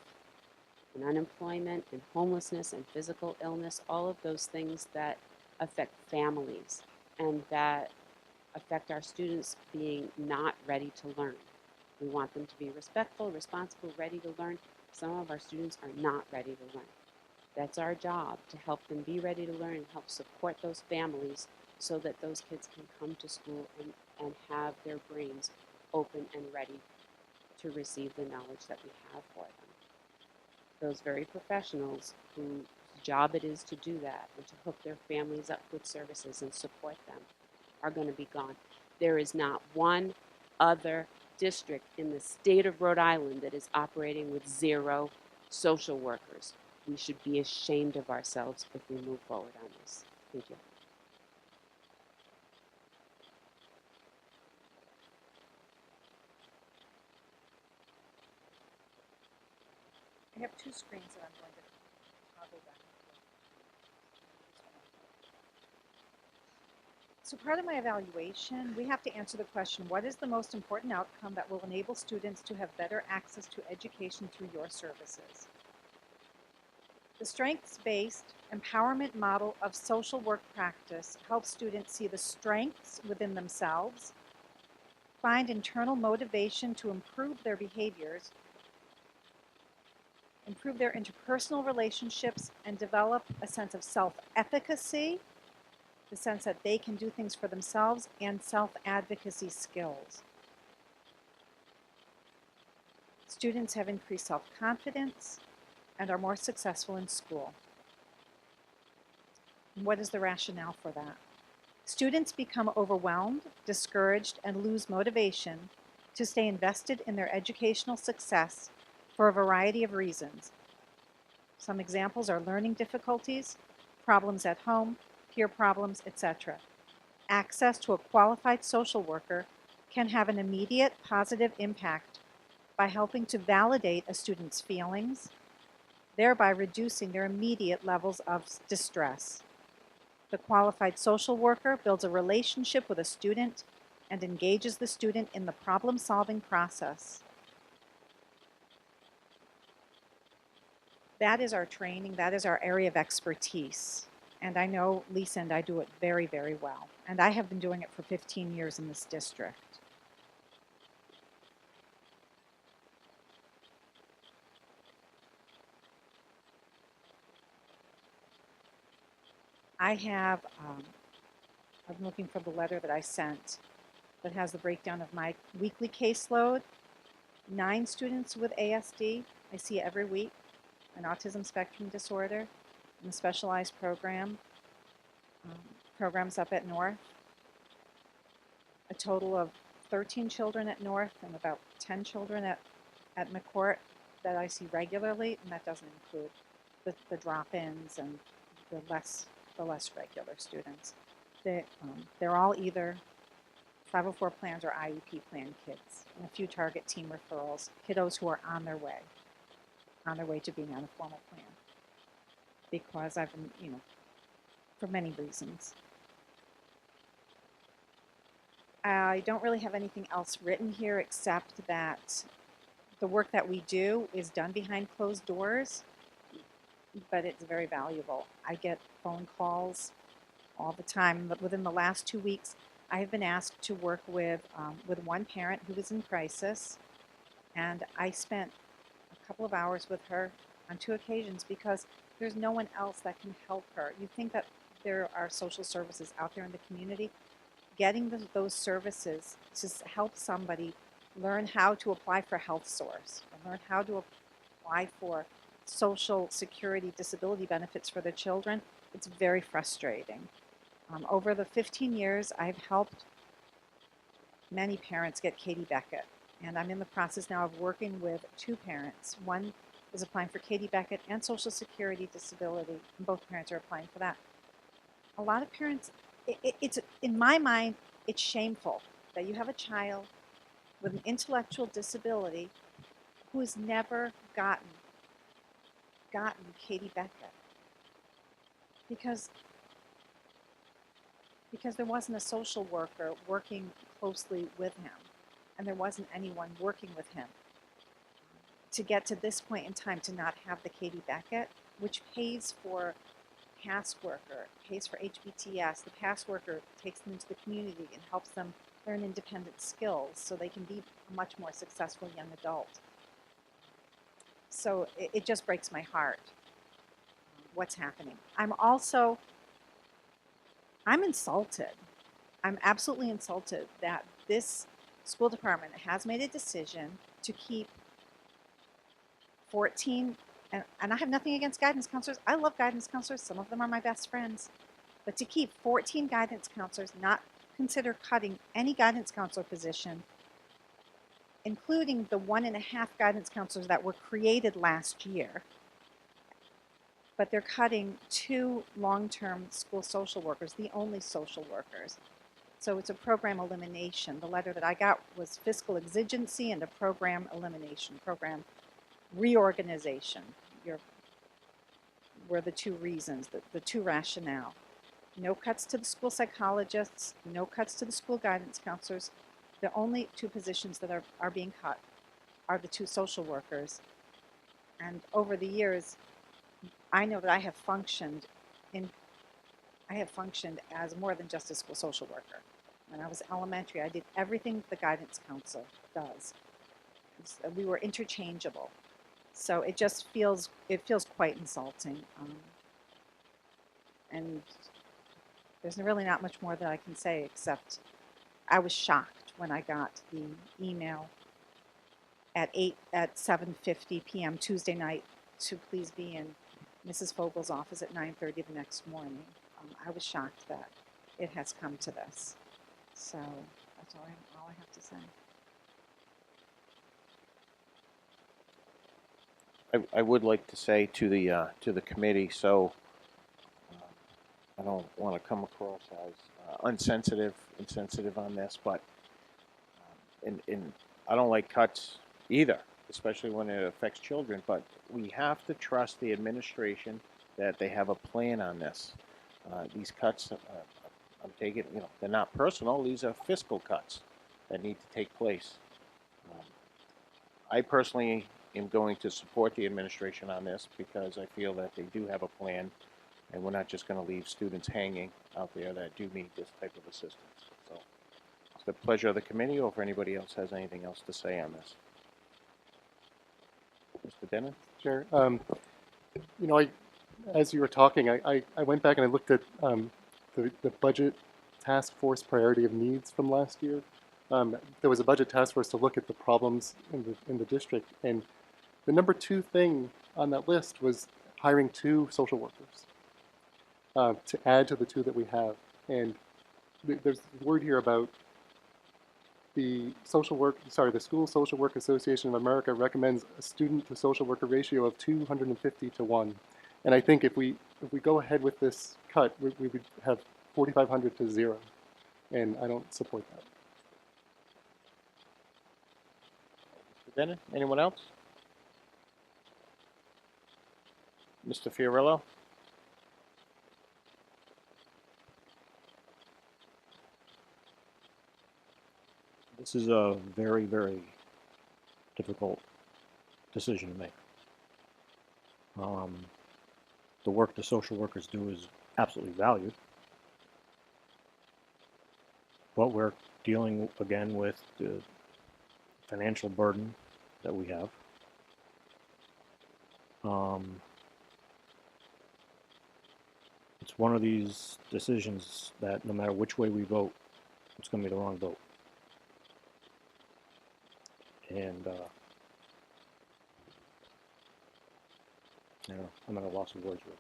and unemployment and homelessness and physical illness, all of those things that affect families and that affect our students being not ready to learn. We want them to be respectful, responsible, ready to learn. Some of our students are not ready to learn. That's our job, to help them be ready to learn and help support those families so that those kids can come to school and have their brains open and ready to receive the knowledge that we have for them. Those very professionals whose job it is to do that and to hook their families up with services and support them are going to be gone. There is not one other district in the state of Rhode Island that is operating with 0 social workers. We should be ashamed of ourselves if we move forward on this. Thank you. I have 2 screens that I'm going to toggle back. So part of my evaluation, we have to answer the question, what is the most important outcome that will enable students to have better access to education through your services? The strengths-based empowerment model of social work practice helps students see the strengths within themselves, find internal motivation to improve their behaviors, improve their interpersonal relationships, and develop a sense of self-efficacy, the sense that they can do things for themselves, and self-advocacy skills. Students have increased self-confidence and are more successful in school. And what is the rationale for that? Students become overwhelmed, discouraged, and lose motivation to stay invested in their educational success for a variety of reasons. Some examples are learning difficulties, problems at home, peer problems, etc. access to a qualified social worker can have an immediate positive impact by helping to validate a student's feelings, thereby reducing their immediate levels of distress. The qualified social worker builds a relationship with a student and engages the student in the problem-solving process. That is our training, that is our area of expertise. And I know Lisa and I do it very, very well. And I have been doing it for 15 years in this district. I have, I'm looking for the letter that I sent that has the breakdown of my weekly caseload. 9 students with ASD I see every week, an autism spectrum disorder, and a specialized program, programs up at North. A total of 13 children at North and about 10 children at McCourt that I see regularly, and that doesn't include the drop-ins and the less regular students. They're all either 504 plans or IEP plan kids, and a few target team referrals, kiddos who are on their way to being on a formal plan. Because I've been, for many reasons. I don't really have anything else written here except that the work that we do is done behind closed doors, but it's very valuable. I get phone calls all the time. Within the last 2 weeks, I have been asked to work with one parent who was in crisis, and I spent a couple of hours with her on 2 occasions because there's no one else that can help her. You think that there are social services out there in the community. Getting those services to help somebody learn how to apply for health source, or learn how to apply for social security disability benefits for their children, it's very frustrating. Over the 15 years, I've helped many parents get Katie Beckett, and I'm in the process now of working with 2 parents. One is applying for Katie Beckett and Social Security disability, and both parents are applying for that. A lot of parents, it's in my mind, it's shameful that you have a child with an intellectual disability who has never gotten Katie Beckett because there wasn't a social worker working closely with him, and there wasn't anyone working with him to get to this point in time to not have the Katie Beckett, which pays for PASS worker, pays for HBTS. The PASS worker takes them into the community and helps them learn independent skills so they can be a much more successful young adult. So it just breaks my heart what's happening. I'm insulted. I'm absolutely insulted that this school department has made a decision to keep 14, and I have nothing against guidance counselors. I love guidance counselors. Some of them are my best friends. But to keep 14 guidance counselors, not consider cutting any guidance counselor position, including the 1.5 guidance counselors that were created last year, but they're cutting 2 long-term school social workers, the only social workers. So it's a program elimination. The letter that I got was fiscal exigency and a program elimination, program reorganization were the 2 reasons, the 2 rationale. No cuts to the school psychologists, no cuts to the school guidance counselors. The only 2 positions that are being cut are the 2 social workers. And over the years, I know that I have functioned as more than just a school social worker. When I was elementary, I did everything the guidance counselor does. We were interchangeable. So it just feels quite insulting. And there's really not much more that I can say except I was shocked when I got the email at 7:50 p.m. Tuesday night to please be in Mrs. Fogel's office at 9:30 the next morning. I was shocked that it has come to this. So that's all I have to say. I would like to say to the committee, so I don't want to come across as insensitive on this, but in I don't like cuts either, especially when it affects children. But we have to trust the administration that they have a plan on this. These cuts, I'm taking, they're not personal. These are fiscal cuts that need to take place. I personally am going to support the administration on this because I feel that they do have a plan, and we're not just going to leave students hanging out there that do need this type of assistance. So it's the pleasure of the committee, or if anybody else has anything else to say on this. Mr. Denon? Chair, as you were talking, I went back and I looked at the budget task force priority of needs from last year. There was a budget task force to look at the problems in the district, and the number 2 thing on that list was hiring 2 social workers to add to the 2 that we have. And there's a word here about the the School Social Work Association of America recommends a student to social worker ratio of 250 to 1. And I think if we go ahead with this cut, we would have 4,500 to 0, and I don't support that. Mr. Denon, anyone else? Mr. Fiorillo? This is a very, very difficult decision to make. The work the social workers do is absolutely valued, but we're dealing again with the financial burden that we have. It's one of these decisions that no matter which way we vote, it's going to be the wrong vote. And I'm at a loss of words with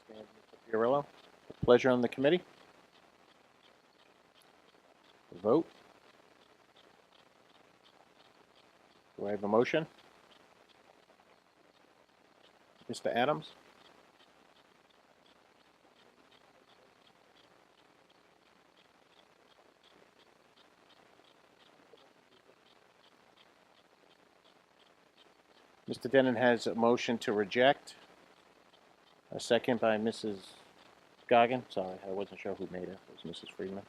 it. Mr. Fiorillo, pleasure on the committee. Vote. Do I have a motion? Mr. Adams? Mr. Denon has a motion to reject. A second by Mrs. Goggin. Sorry, I wasn't sure who made it. It was Mrs. Friedman.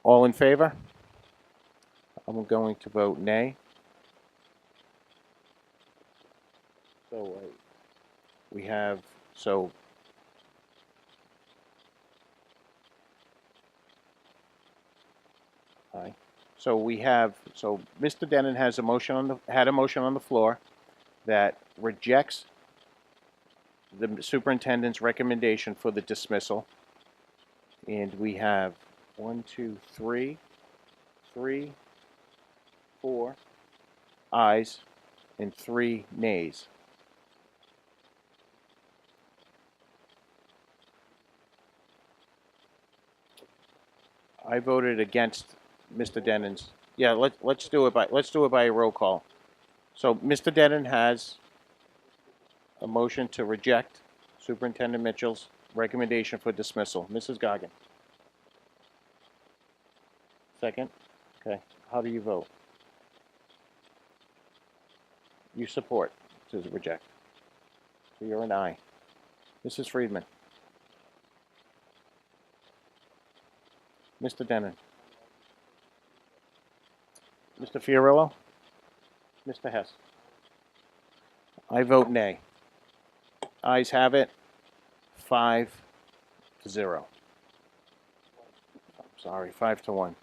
All in favor? I'm going to vote nay. So we have, aye. So Mr. Denon has had a motion on the floor that rejects the superintendent's recommendation for the dismissal. And we have 1, 2, 3, 4 ayes and 3 nays. I voted against Mr. Denon's. Yeah, let's do it by a roll call. So Mr. Denon has a motion to reject Superintendent Mitchell's recommendation for dismissal. Mrs. Goggin. Second? Okay. How do you vote? You support to reject. So you're an aye. Mrs. Friedman. Mr. Denon. Mr. Fiorillo. Mr. Hess. I vote nay. Ayes have it, 5-0. I'm sorry, 5-1.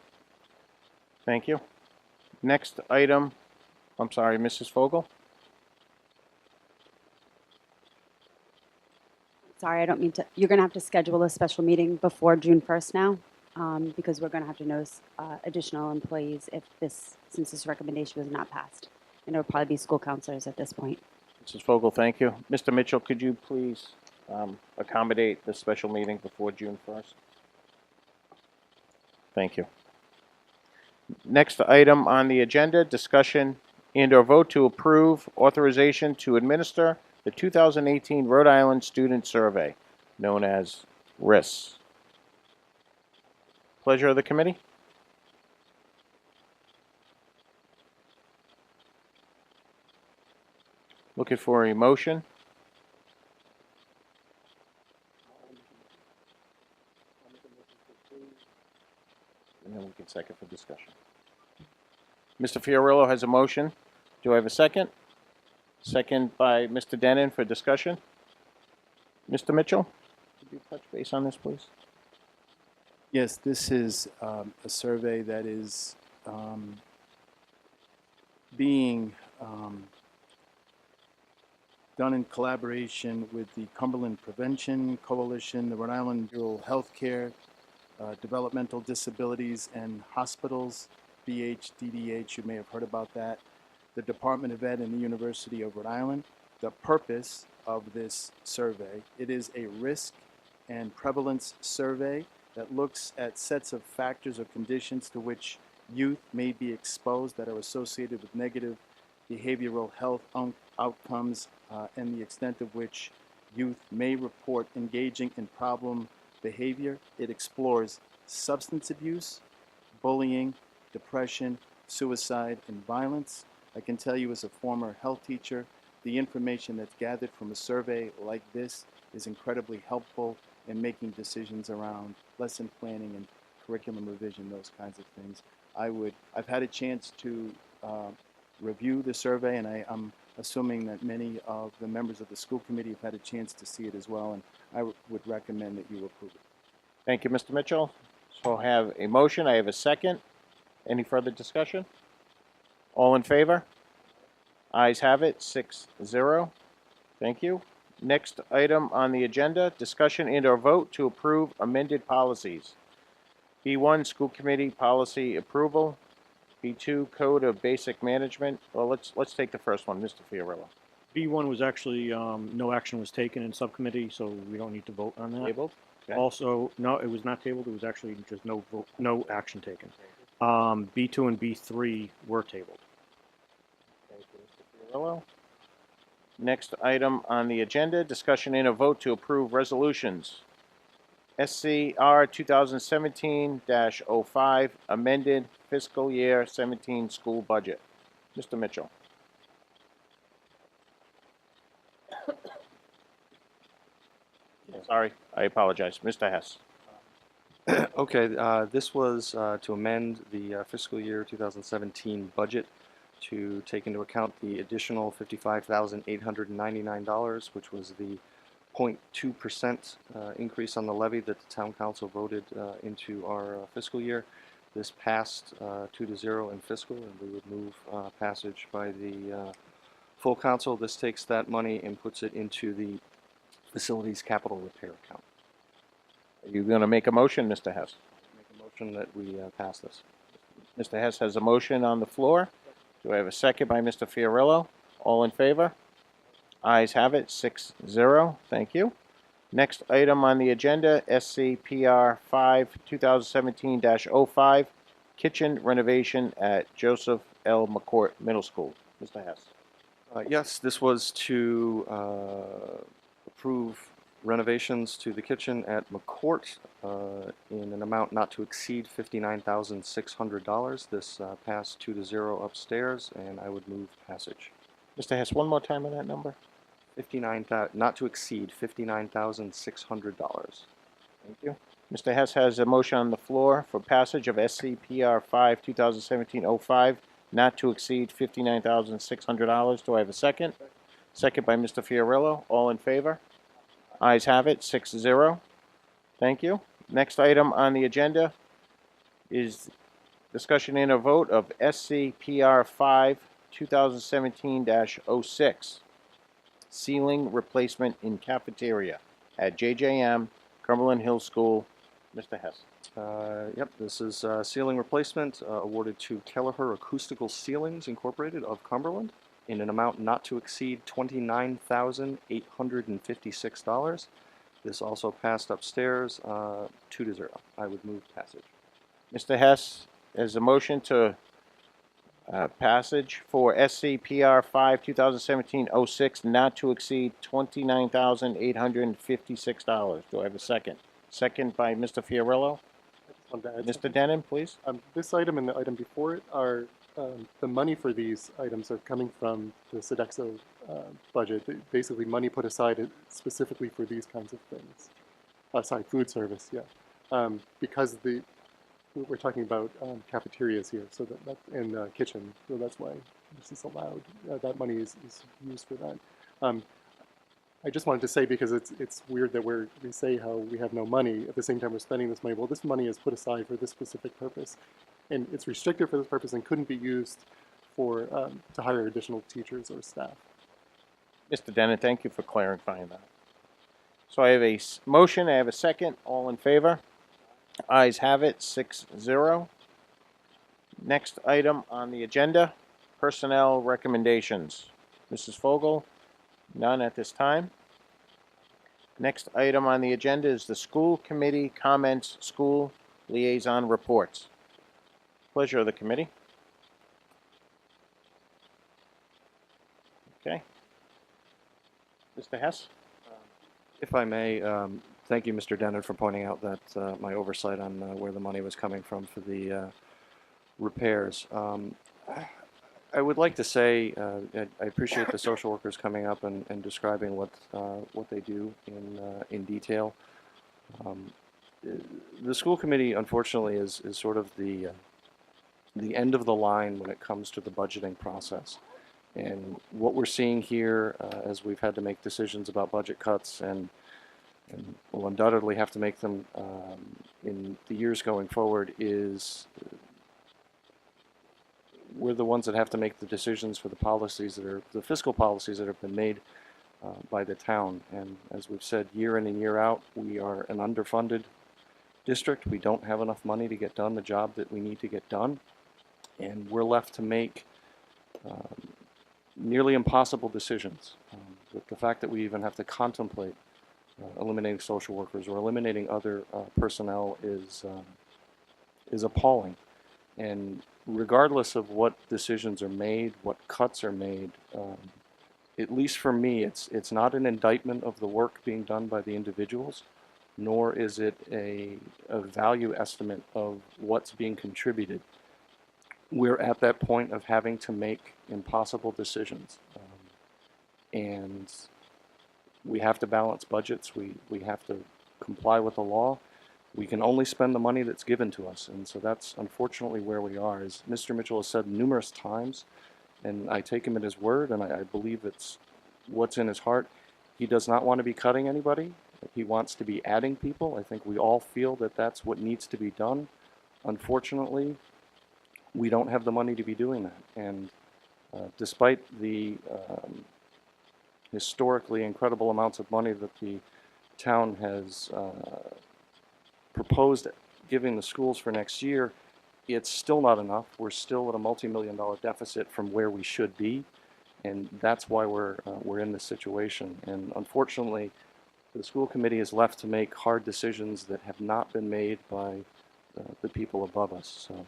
Thank you. Next item, I'm sorry, Mrs. Fogel. Sorry, I don't mean to. You're going to have to schedule a special meeting before June 1st now, because we're going to have to notice additional employees since this recommendation was not passed. And it will probably be school counselors at this point. Mrs. Fogel, thank you. Mr. Mitchell, could you please accommodate the special meeting before June 1st? Thank you. Next item on the agenda, discussion and/or vote to approve authorization to administer the 2018 Rhode Island Student Survey, known as RIS. Pleasure of the committee? Looking for a motion. And then we can second for discussion. Mr. Fiorillo has a motion. Do I have a second? Second by Mr. Denon for discussion. Mr. Mitchell, could you touch base on this, please? Yes, this is a survey that is being done in collaboration with the Cumberland Prevention Coalition, the Rhode Island Rural Healthcare, Developmental Disabilities and Hospitals, BHDDH, you may have heard about that, the Department of Ed and the University of Rhode Island. The purpose of this survey, it is a risk and prevalence survey that looks at sets of factors or conditions to which youth may be exposed that are associated with negative behavioral health outcomes and the extent of which youth may report engaging in problem behavior. It explores substance abuse, bullying, depression, suicide, and violence. I can tell you as a former health teacher, the information that's gathered from a survey like this is incredibly helpful in making decisions around lesson planning and curriculum revision, those kinds of things. I've had a chance to review the survey, and I'm assuming that many of the members of the school committee have had a chance to see it as well, and I would recommend that you approve it. Thank you, Mr. Mitchell. So I have a motion. I have a second. Any further discussion? All in favor? Ayes have it, 6-0. Thank you. Next item on the agenda, discussion and/or vote to approve amended policies. B1, School Committee Policy Approval. B2, Code of Basic Management. Well, let's take the first one, Mr. Fiorillo. B1 was actually, no action was taken in subcommittee, so we don't need to vote on that. Tabled? Okay. Also, no, it was not tabled. It was actually just no vote, no action taken. B2 and B3 were tabled. Thank you, Mr. Fiorillo. Next item on the agenda, discussion and a vote to approve resolutions. SCR 2017-05, amended fiscal year 17 school budget. Mr. Mitchell. Sorry, I apologize. Mr. Hess. Okay, this was to amend the fiscal year 2017 budget to take into account the additional $55,899, which was the 0.2% increase on the levy that the town council voted into our fiscal year. This passed 2-0 in fiscal, and we would move passage by the full council. This takes that money and puts it into the facilities capital repair account. Are you going to make a motion, Mr. Hess? Make a motion that we pass this. Mr. Hess has a motion on the floor. Do I have a second by Mr. Fiorillo? All in favor? Ayes have it, 6-0. Thank you. Next item on the agenda, SCPR 5 2017-05, kitchen renovation at Joseph L. McCourt Middle School. Mr. Hess. Yes, this was to approve renovations to the kitchen at McCourt in an amount not to exceed $59,600. This passed 2-0 upstairs, and I would move passage. Mr. Hess, one more time on that number. Not to exceed $59,600. Thank you. Mr. Hess has a motion on the floor for passage of SCPR 5 2017-05, not to exceed $59,600. Do I have a second? Second by Mr. Fiorillo. All in favor? Ayes have it, 6-0. Thank you. Next item on the agenda is discussion and a vote of SCPR 5 2017-06, ceiling replacement in cafeteria at JJM Cumberland Hill School. Mr. Hess. Yep, this is ceiling replacement awarded to Kelleher Acoustical Ceilings Incorporated of Cumberland in an amount not to exceed $29,856. This also passed upstairs 2-0. I would move passage. Mr. Hess has a motion to Passage for SCPR 5 2017-06 not to exceed $29,856. Do I have a second? Second by Mr. Fiorillo. Mr. Denon, please. This item and the item before it are, the money for these items are coming from the Sodexo budget. Basically, money put aside specifically for these kinds of things. Sorry, food service, yeah. Because we're talking about cafeterias here, so that and kitchen, so that's why this is allowed. That money is used for that. I just wanted to say, because it's weird that we say how we have no money, at the same time we're spending this money. Well, this money is put aside for this specific purpose, and it's restricted for this purpose and couldn't be used for to hire additional teachers or staff. Mr. Denon, thank you for clarifying that. So I have a motion, I have a second. All in favor? Ayes have it, 6-0. Next item on the agenda, personnel recommendations. Mrs. Fogel, none at this time. Next item on the agenda is the school committee comments, school liaison reports. Pleasure of the committee. Okay. Mr. Hess? If I may, thank you, Mr. Denon, for pointing out that my oversight on where the money was coming from for the repairs. I would like to say I appreciate the social workers coming up and describing what they do in detail. The school committee, unfortunately, is sort of the end of the line when it comes to the budgeting process. And what we're seeing here, as we've had to make decisions about budget cuts and will undoubtedly have to make them in the years going forward, is we're the ones that have to make the decisions for the policies that are, the fiscal policies that have been made by the town. And as we've said year in and year out, we are an underfunded district. We don't have enough money to get done the job that we need to get done. And we're left to make nearly impossible decisions. With the fact that we even have to contemplate eliminating social workers or eliminating other personnel is appalling. And regardless of what decisions are made, what cuts are made, at least for me, it's not an indictment of the work being done by the individuals, nor is it a value estimate of what's being contributed. We're at that point of having to make impossible decisions. And we have to balance budgets. We have to comply with the law. We can only spend the money that's given to us. And so that's unfortunately where we are. As Mr. Mitchell has said numerous times, and I take him at his word, and I believe it's what's in his heart, he does not want to be cutting anybody. He wants to be adding people. I think we all feel that that's what needs to be done. Unfortunately, we don't have the money to be doing that. And despite the historically incredible amounts of money that the town has proposed giving the schools for next year, it's still not enough. We're still at a multi-million-dollar deficit from where we should be, and that's why we're in this situation. And unfortunately, the school committee is left to make hard decisions that have not been made by the people above us. So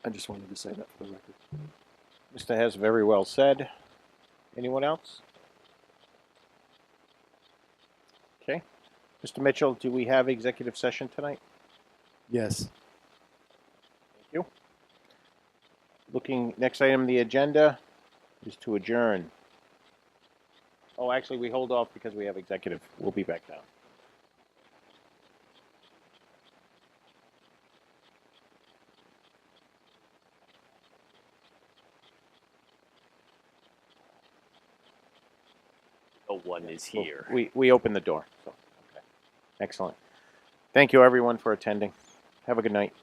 I just wanted to say that for the record. Mr. Hess, very well said. Anyone else? Okay. Mr. Mitchell, do we have executive session tonight? Yes. Thank you. Next item on the agenda is to adjourn. Oh, actually, we hold off because we have executive. We'll be back down. No one is here. We open the door. So, okay. Excellent. Thank you, everyone, for attending. Have a good night.